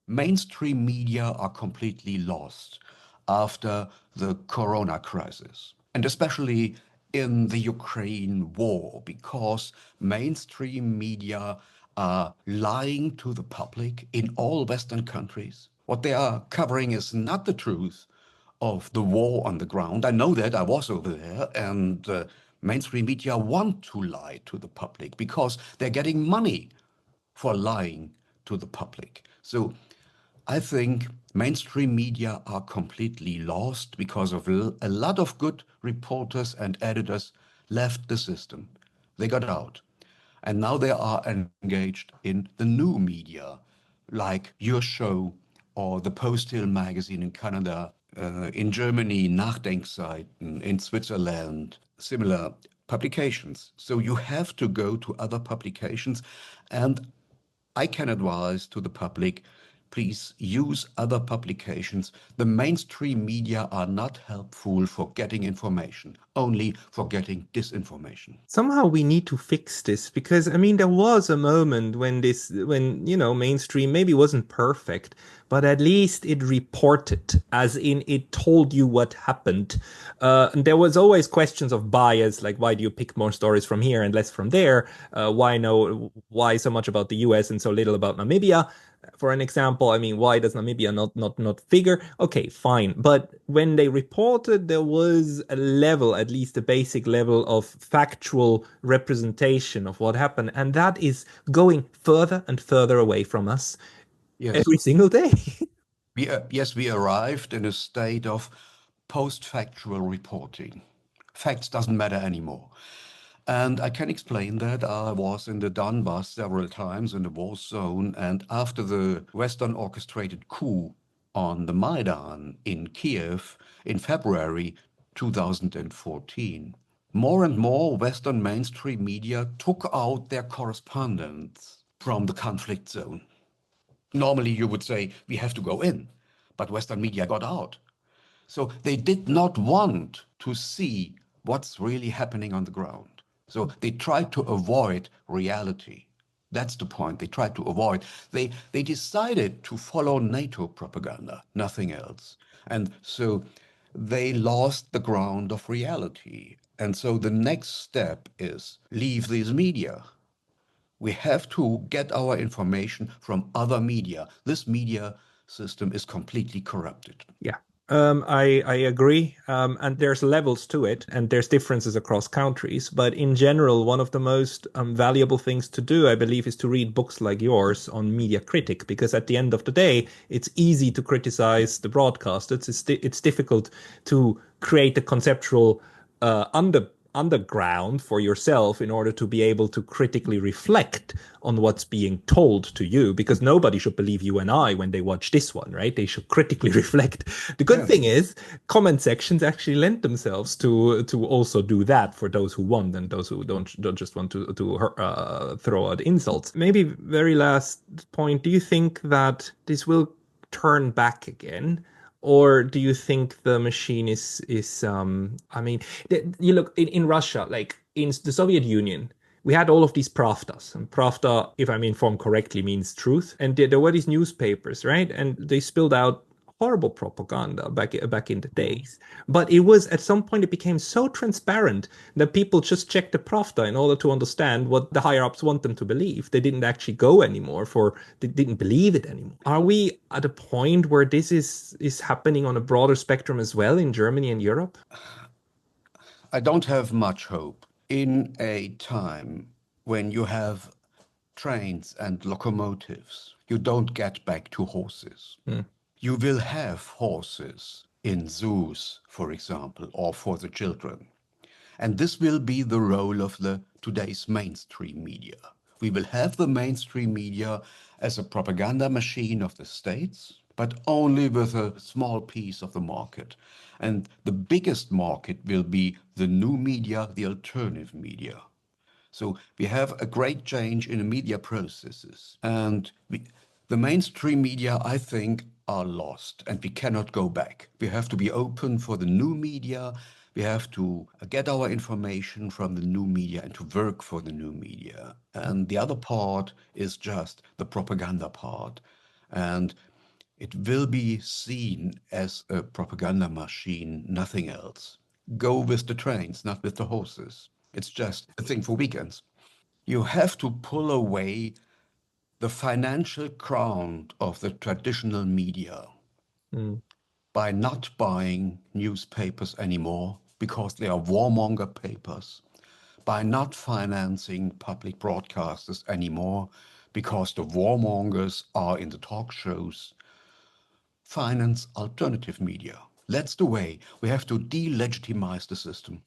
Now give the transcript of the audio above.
mainstream media are completely lost after the corona crisis, and especially in the Ukraine war, because mainstream media are lying to the public in all Western countries. What they are covering is not the truth of the war on the ground. I know that, I was over there, and mainstream media want to lie to the public because they're getting money for lying to the public. So I think mainstream media are completely lost because of a lot of good reporters and editors left the system. They got out. And now they are engaged in the new media, like your show or the Post Hill magazine in Canada, in Germany, Nachdenkseiten, in Switzerland, similar publications. So you have to go to other publications. And I can advise to the public, please use other publications. The mainstream media are not helpful for getting information, only for getting disinformation. Somehow we need to fix this because I mean there was a moment when mainstream maybe wasn't perfect, but at least it reported, as in it told you what happened. And there was always questions of bias, like why do you pick more stories from here and less from there? Why so much about the US and so little about Namibia? For an example, I mean, why does Namibia not figure? Okay, fine. But when they reported, there was a level, at least a basic level of factual representation of what happened, and that is going further and further away from us Yes. every single day. Yes, we arrived in a state of post-factual reporting. Facts doesn't matter anymore. And I can explain that. I was in the Donbass several times in the war zone, and after the Western orchestrated coup on the Maidan in Kiev in February 2014, more and more Western mainstream media took out their correspondents from the conflict zone. Normally, you would say, we have to go in, but Western media got out. So they did not want to see what's really happening on the ground. So they tried to avoid reality. That's the point. They tried to avoid. They decided to follow NATO propaganda, nothing else. And so they lost the ground of reality. And so the next step is leave these media. We have to get our information from other media. This media system is completely corrupted. Yeah. I agree. And there's levels to it, and there's differences across countries. But in general, one of the most valuable things to do, I believe, is to read books like yours on Media Critic, because at the end of the day, it's easy to criticize the broadcasters. It's difficult to create a conceptual underground for yourself in order to be able to critically reflect on what's being told to you, because nobody should believe you and I when they watch this one, right? They should critically reflect. The good Yes. thing is comment sections actually lend themselves to also do that for those who want and those who don't just want to throw out insults. Maybe very last point, do you think that this will turn back again? Or do you think the machine is I mean, you look in Russia, like in the Soviet Union, we had all of these pravdas, and pravda, if I'm informed correctly, means truth. And there were these newspapers, right? And they spilled out horrible propaganda back in the days. But it was at some point it became so transparent that people just checked the pravda in order to understand what the higher ups want them to believe. They didn't actually go anymore they didn't believe it anymore. Are we at a point where this is happening on a broader spectrum as well in Germany and Europe? I don't have much hope. In a time when you have trains and locomotives, you don't get back to horses. Hmm. You will have horses in zoos, for example, or for the children. And this will be the role of the today's mainstream media. We will have the mainstream media as a propaganda machine of the states, but only with a small piece of the market. And the biggest market will be the new media, the alternative media. So we have a great change in the media processes. And the mainstream media, I think, are lost and we cannot go back. We have to be open for the new media. We have to get our information from the new media and to work for the new media. And the other part is just the propaganda part. And It will be seen as a propaganda machine, nothing else. Go with the trains, not with the horses. It's just a thing for weekends. You have to pull away the financial crown of the traditional media Mm. by not buying newspapers anymore because they are warmonger papers, by not financing public broadcasters anymore because the warmongers are in the talk shows. Finance alternative media. That's the way. We have to delegitimize the system.